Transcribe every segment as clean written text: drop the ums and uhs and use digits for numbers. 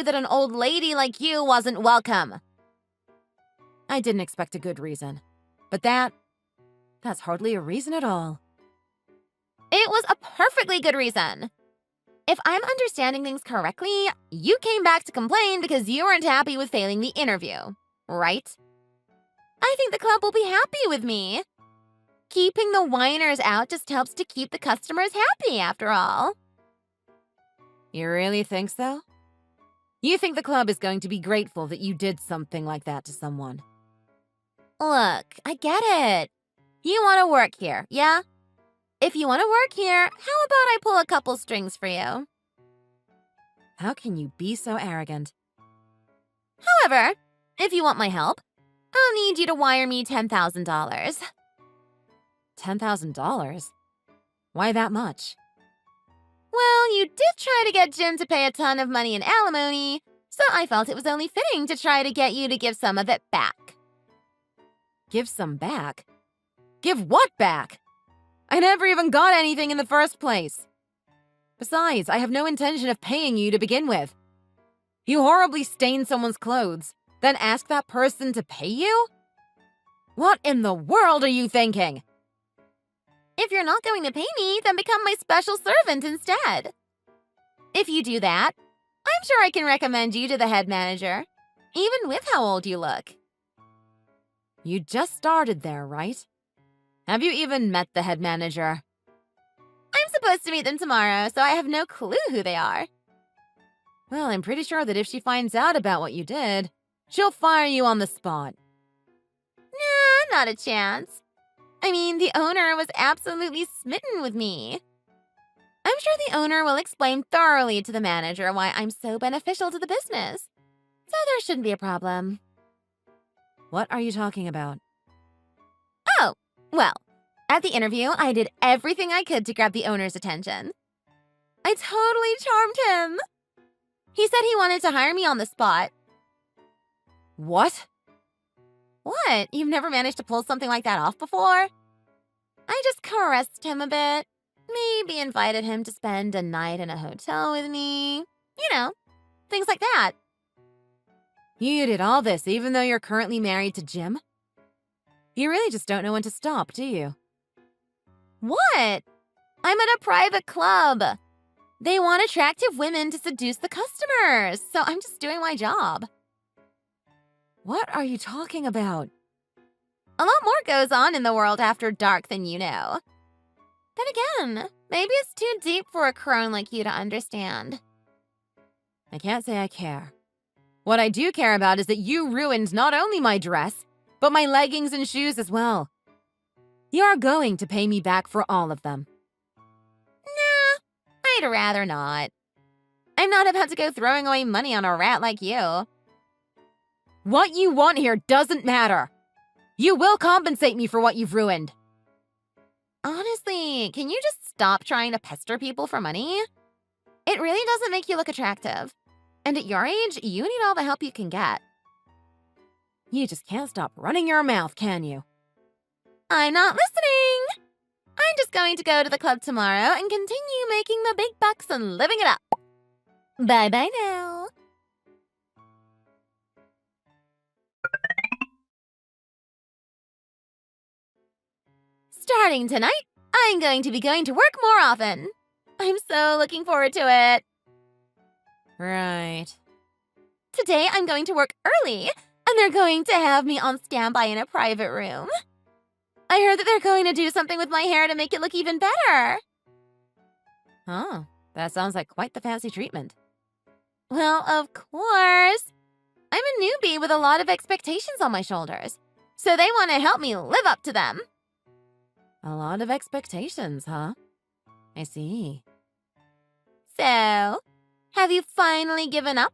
that an old lady like you wasn't welcome. I didn't expect a good reason, but that's hardly a reason at all. It was a perfectly good reason. If I'm understanding things correctly, you came back to complain because you weren't happy with failing the interview, right? I think the club will be happy with me. Keeping the whiners out just helps to keep the customers happy, after all. You really think so? You think the club is going to be grateful that you did something like that to someone? Look, I get it. You want to work here, yeah? If you want to work here, how about I pull a couple strings for you? How can you be so arrogant? However, if you want my help, I'll need you to wire me $10,000. $10,000? Why that much? Well, you did try to get Jim to pay a ton of money in alimony, so I felt it was only fitting to try to get you to give some of it back. Give some back? Give what back? I never even got anything in the first place. Besides, I have no intention of paying you to begin with. You horribly stain someone's clothes, then ask that person to pay you? What in the world are you thinking? If you're not going to pay me, then become my special servant instead. If you do that, I'm sure I can recommend you to the head manager, even with how old you look. You just started there, right? Have you even met the head manager? I'm supposed to meet them tomorrow, so I have no clue who they are. Well, I'm pretty sure that if she finds out about what you did, she'll fire you on the spot. Nah, not a chance. I mean, the owner was absolutely smitten with me. I'm sure the owner will explain thoroughly to the manager why I'm so beneficial to the business. So there shouldn't be a problem. What are you talking about? Oh, well, at the interview, I did everything I could to grab the owner's attention. I totally charmed him. He said he wanted to hire me on the spot. What? What? You've never managed to pull something like that off before? I just caressed him a bit. Maybe invited him to spend a night in a hotel with me. You know, things like that. You did all this even though you're currently married to Jim? You really just don't know when to stop, do you? What? I'm at a private club. They want attractive women to seduce the customers, so I'm just doing my job. What are you talking about? A lot more goes on in the world after dark than you know. Then again, maybe it's too deep for a crone like you to understand. I can't say I care. What I do care about is that you ruined not only my dress, but my leggings and shoes as well. You are going to pay me back for all of them. Nah, I'd rather not. I'm not about to go throwing away money on a rat like you. What you want here doesn't matter. You will compensate me for what you've ruined. Honestly, can you just stop trying to pester people for money? It really doesn't make you look attractive. And at your age, you need all the help you can get. You just can't stop running your mouth, can you? I'm not listening! I'm just going to go to the club tomorrow and continue making the big bucks and living it up. Bye-bye now. Starting tonight, I'm going to be going to work more often. I'm so looking forward to it. Right. Today, I'm going to work early, and they're going to have me on standby in a private room. I heard that they're going to do something with my hair to make it look even better. Oh, that sounds like quite the fancy treatment. Well, of course. I'm a newbie with a lot of expectations on my shoulders, so they want to help me live up to them. A lot of expectations, huh? I see. So, have you finally given up?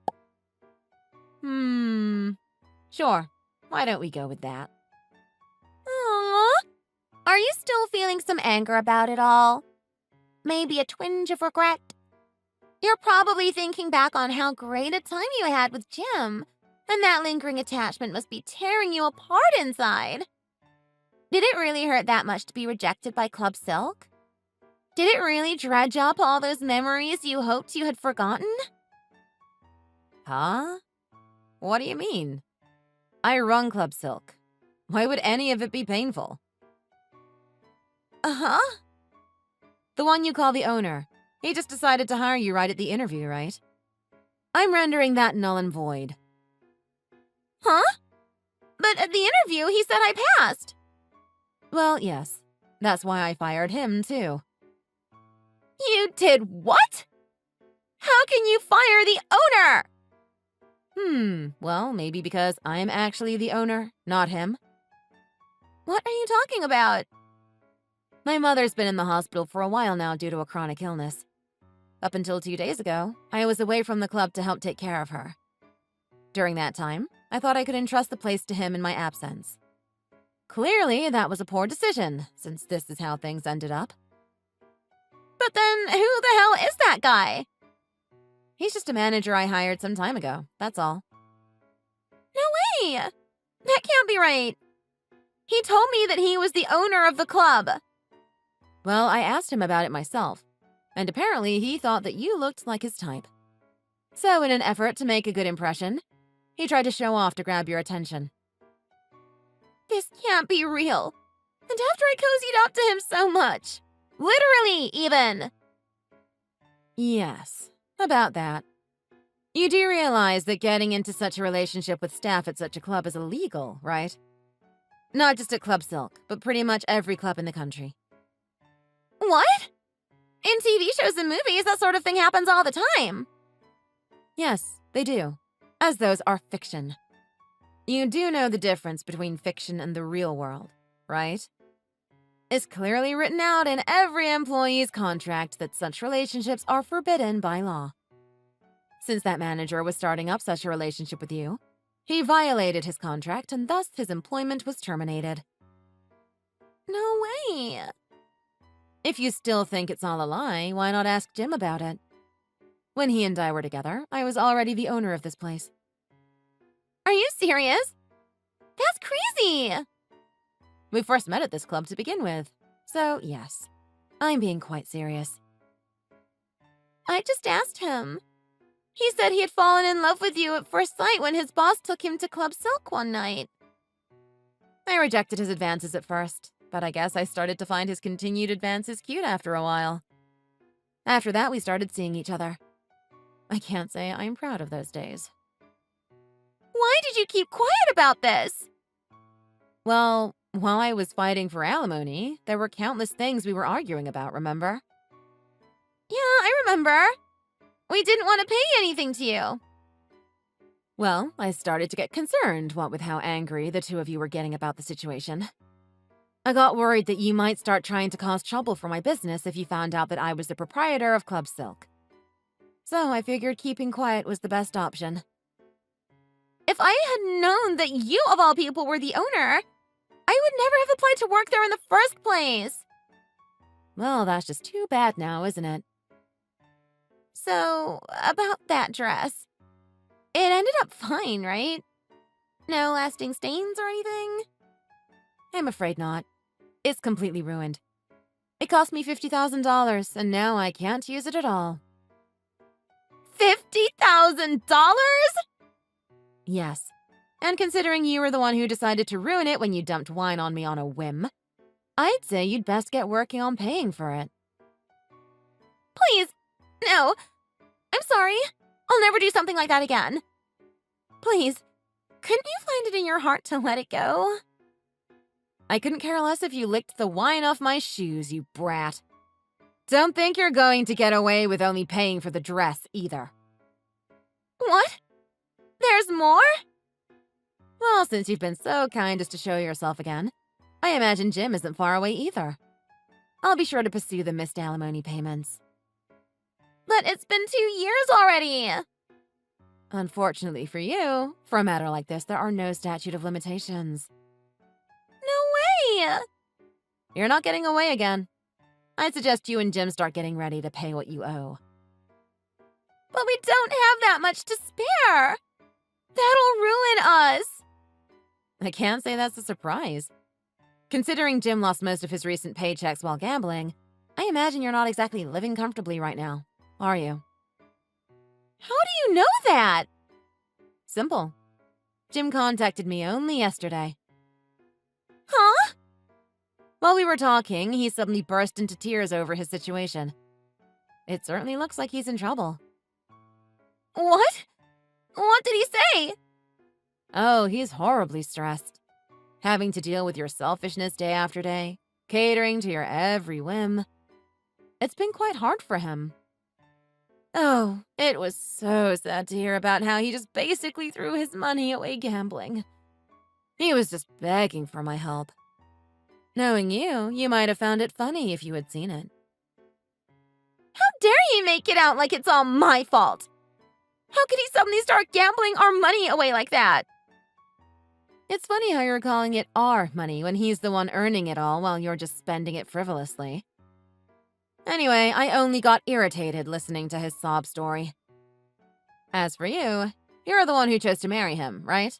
Sure. Why don't we go with that? Aww. Are you still feeling some anger about it all? Maybe a twinge of regret? You're probably thinking back on how great a time you had with Jim, and that lingering attachment must be tearing you apart inside. Did it really hurt that much to be rejected by Club Silk? Did it really dredge up all those memories you hoped you had forgotten? Huh? What do you mean? I run Club Silk. Why would any of it be painful? Uh-huh. The one you call the owner. He just decided to hire you right at the interview, right? I'm rendering that null and void. Huh? But at the interview, he said I passed. Well, yes. That's why I fired him, too. You did what? How can you fire the owner? Well, maybe because I'm actually the owner, not him. What are you talking about? My mother's been in the hospital for a while now due to a chronic illness. Up until 2 days ago, I was away from the club to help take care of her. During that time, I thought I could entrust the place to him in my absence. Clearly, that was a poor decision, since this is how things ended up. But then, who the hell is that guy? He's just a manager I hired some time ago, that's all. No way! That can't be right. He told me that he was the owner of the club. Well, I asked him about it myself, and apparently he thought that you looked like his type. So in an effort to make a good impression, he tried to show off to grab your attention. This can't be real. And after I cozied up to him so much. Literally, even. Yes, about that. You do realize that getting into such a relationship with staff at such a club is illegal, right? Not just at Club Silk, but pretty much every club in the country. What? In TV shows and movies, that sort of thing happens all the time. Yes, they do, as those are fiction. You do know the difference between fiction and the real world, right? It's clearly written out in every employee's contract that such relationships are forbidden by law. Since that manager was starting up such a relationship with you, he violated his contract and thus his employment was terminated. No way. If you still think it's all a lie, why not ask Jim about it? When he and I were together, I was already the owner of this place. Are you serious? That's crazy! We first met at this club to begin with, so yes, I'm being quite serious. I just asked him. He said he had fallen in love with you at first sight when his boss took him to Club Silk one night. I rejected his advances at first, but I guess I started to find his continued advances cute after a while. After that, we started seeing each other. I can't say I'm proud of those days. Why did you keep quiet about this? Well, while I was fighting for alimony, there were countless things we were arguing about, remember? Yeah, I remember. We didn't want to pay anything to you. Well, I started to get concerned, what with how angry the two of you were getting about the situation. I got worried that you might start trying to cause trouble for my business if you found out that I was the proprietor of Club Silk. So I figured keeping quiet was the best option. If I had known that you, of all people, were the owner, I would never have applied to work there in the first place. Well, that's just too bad now, isn't it? So, about that dress. It ended up fine, right? No lasting stains or anything? I'm afraid not. It's completely ruined. It cost me $50,000, and now I can't use it at all. $50,000? Yes. And considering you were the one who decided to ruin it when you dumped wine on me on a whim, I'd say you'd best get working on paying for it. Please, no. I'm sorry. I'll never do something like that again. Please, couldn't you find it in your heart to let it go? I couldn't care less if you licked the wine off my shoes, you brat. Don't think you're going to get away with only paying for the dress, either. What? There's more? Well, since you've been so kind as to show yourself again, I imagine Jim isn't far away either. I'll be sure to pursue the missed alimony payments. But it's been 2 years already! Unfortunately for you, for a matter like this, there are no statute of limitations. No way! You're not getting away again. I'd suggest you and Jim start getting ready to pay what you owe. But we don't have that much to spare! That'll ruin us! I can't say that's a surprise. Considering Jim lost most of his recent paychecks while gambling, I imagine you're not exactly living comfortably right now, are you? How do you know that? simple. Jim contacted me only yesterday. Huh? While we were talking, he suddenly burst into tears over his situation. It certainly looks like he's in trouble. What? What did he say? Oh, he's horribly stressed. Having to deal with your selfishness day after day, catering to your every whim. It's been quite hard for him. Oh, it was so sad to hear about how he just basically threw his money away gambling. He was just begging for my help. Knowing you, you might have found it funny if you had seen it. How dare you make it out like it's all my fault? How could he suddenly start gambling our money away like that? It's funny how you're calling it our money when he's the one earning it all while you're just spending it frivolously. Anyway, I only got irritated listening to his sob story. As for you, you're the one who chose to marry him, right?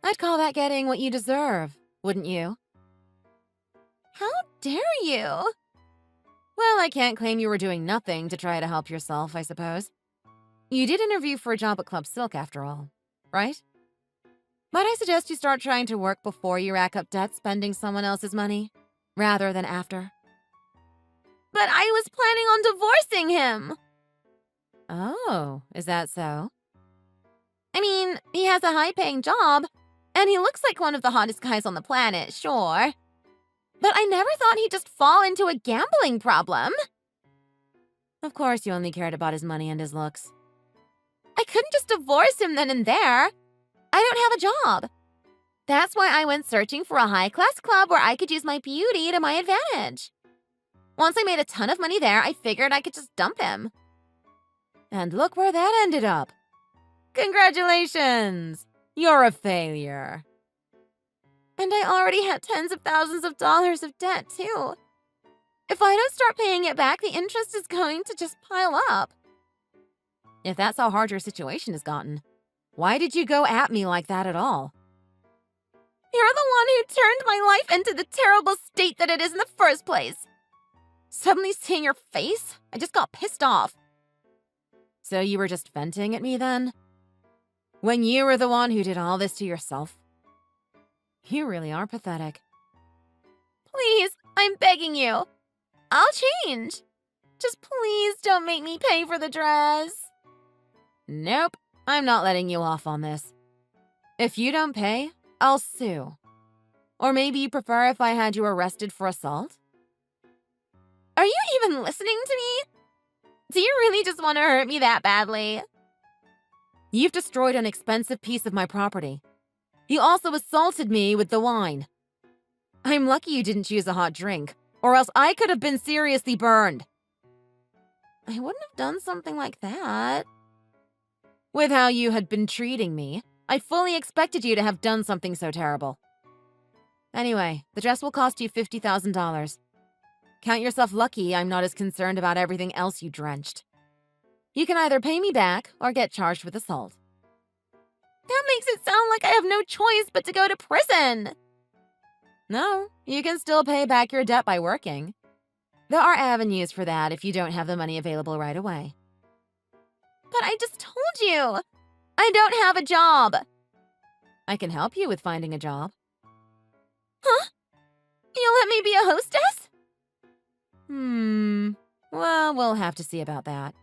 I'd call that getting what you deserve, wouldn't you? How dare you? Well, I can't claim you were doing nothing to try to help yourself, I suppose. You did interview for a job at Club Silk after all, right? Might I suggest you start trying to work before you rack up debt spending someone else's money, rather than after? But I was planning on divorcing him! Oh, is that so? I mean, he has a high-paying job, and he looks like one of the hottest guys on the planet, sure. But I never thought he'd just fall into a gambling problem. Of course you only cared about his money and his looks. I couldn't just divorce him then and there. I don't have a job. That's why I went searching for a high-class club where I could use my beauty to my advantage. Once I made a ton of money there, I figured I could just dump him. And look where that ended up. Congratulations! You're a failure. And I already had tens of thousands of dollars of debt, too. If I don't start paying it back, the interest is going to just pile up. If that's how hard your situation has gotten, why did you go at me like that at all? You're the one who turned my life into the terrible state that it is in the first place. Suddenly seeing your face, I just got pissed off. So you were just venting at me then? When you were the one who did all this to yourself? You really are pathetic. Please, I'm begging you. I'll change. Just please don't make me pay for the dress. Nope, I'm not letting you off on this. If you don't pay, I'll sue. Or maybe you prefer if I had you arrested for assault? Are you even listening to me? Do you really just want to hurt me that badly? You've destroyed an expensive piece of my property. You also assaulted me with the wine. I'm lucky you didn't choose a hot drink, or else I could have been seriously burned. I wouldn't have done something like that. With how you had been treating me, I fully expected you to have done something so terrible. Anyway, the dress will cost you $50,000. Count yourself lucky I'm not as concerned about everything else you drenched. You can either pay me back or get charged with assault. That makes it sound like I have no choice but to go to prison. No, you can still pay back your debt by working. There are avenues for that if you don't have the money available right away. But I just told you, I don't have a job. I can help you with finding a job. Huh? You'll let me be a hostess? Well, we'll have to see about that.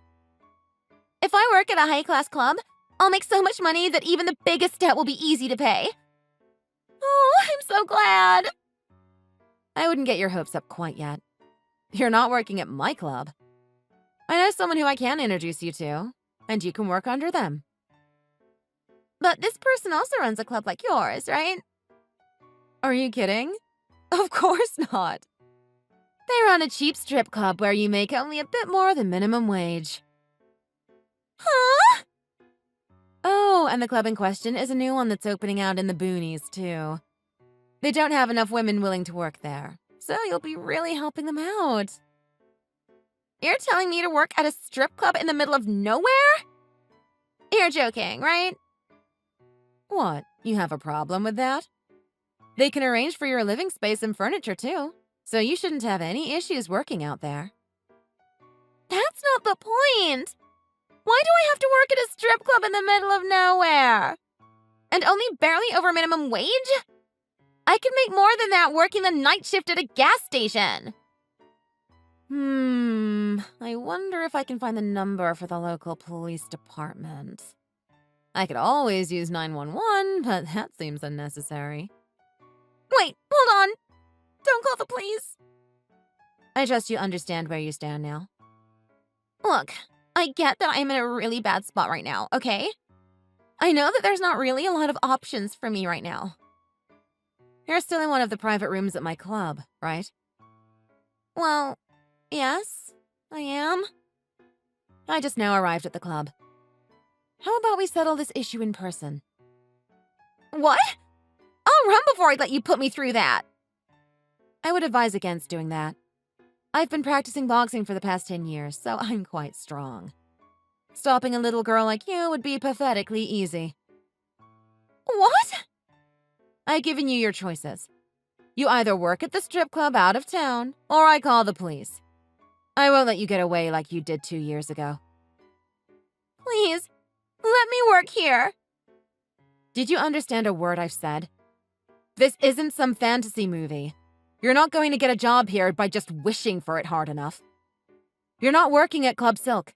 If I work at a high-class club, I'll make so much money that even the biggest debt will be easy to pay. Oh, I'm so glad. I wouldn't get your hopes up quite yet. You're not working at my club. I know someone who I can introduce you to, and you can work under them. But this person also runs a club like yours, right? Are you kidding? Of course not. They run a cheap strip club where you make only a bit more than minimum wage. Huh? Oh, and the club in question is a new one that's opening out in the boonies, too. They don't have enough women willing to work there, so you'll be really helping them out. You're telling me to work at a strip club in the middle of nowhere? You're joking, right? What, you have a problem with that? They can arrange for your living space and furniture, too, so you shouldn't have any issues working out there. That's not the point! Why do I have to work at a strip club in the middle of nowhere? And only barely over minimum wage? I could make more than that working the night shift at a gas station. I wonder if I can find the number for the local police department. I could always use 911, but that seems unnecessary. Wait, hold on. Don't call the police. I trust you understand where you stand now. Look, I get that I'm in a really bad spot right now, okay? I know that there's not really a lot of options for me right now. You're still in one of the private rooms at my club, right? Well, yes, I am. I just now arrived at the club. How about we settle this issue in person? What? I'll run before I let you put me through that. I would advise against doing that. I've been practicing boxing for the past 10 years, so I'm quite strong. Stopping a little girl like you would be pathetically easy. What? I've given you your choices. You either work at the strip club out of town, or I call the police. I won't let you get away like you did 2 years ago. Please, let me work here. Did you understand a word I've said? This isn't some fantasy movie. You're not going to get a job here by just wishing for it hard enough. You're not working at Club Silk.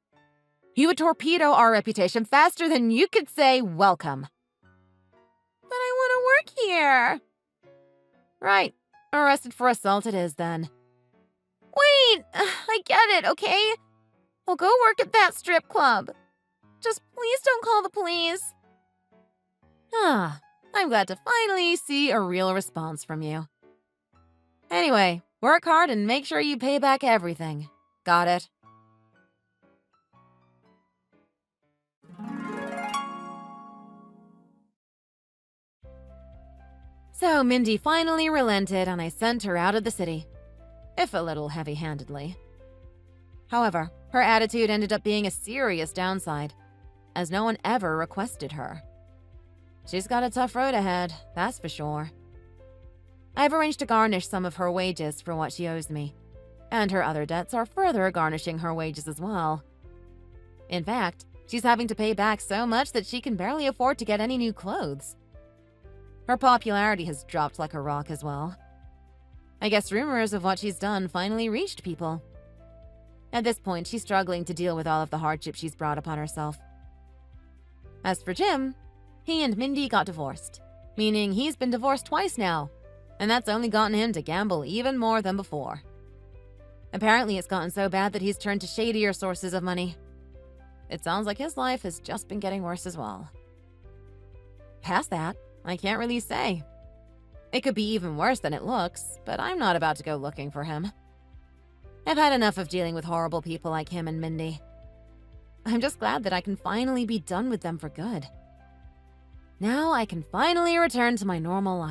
You would torpedo our reputation faster than you could say welcome. But I want to work here. Right. Arrested for assault it is, then. Wait! I get it, okay? I'll go work at that strip club. Just please don't call the police. I'm glad to finally see a real response from you. Anyway, work hard and make sure you pay back everything. Got it? So Mindy finally relented and I sent her out of the city, if a little heavy-handedly. However, her attitude ended up being a serious downside, as no one ever requested her. She's got a tough road ahead, that's for sure. I've arranged to garnish some of her wages for what she owes me, and her other debts are further garnishing her wages as well. In fact, she's having to pay back so much that she can barely afford to get any new clothes. Her popularity has dropped like a rock as well. I guess rumors of what she's done finally reached people. At this point, she's struggling to deal with all of the hardship she's brought upon herself. As for Jim, he and Mindy got divorced, meaning he's been divorced twice now, and that's only gotten him to gamble even more than before. Apparently, it's gotten so bad that he's turned to shadier sources of money. It sounds like his life has just been getting worse as well. Past that, I can't really say. It could be even worse than it looks, but I'm not about to go looking for him. I've had enough of dealing with horrible people like him and Mindy. I'm just glad that I can finally be done with them for good. Now I can finally return to my normal life.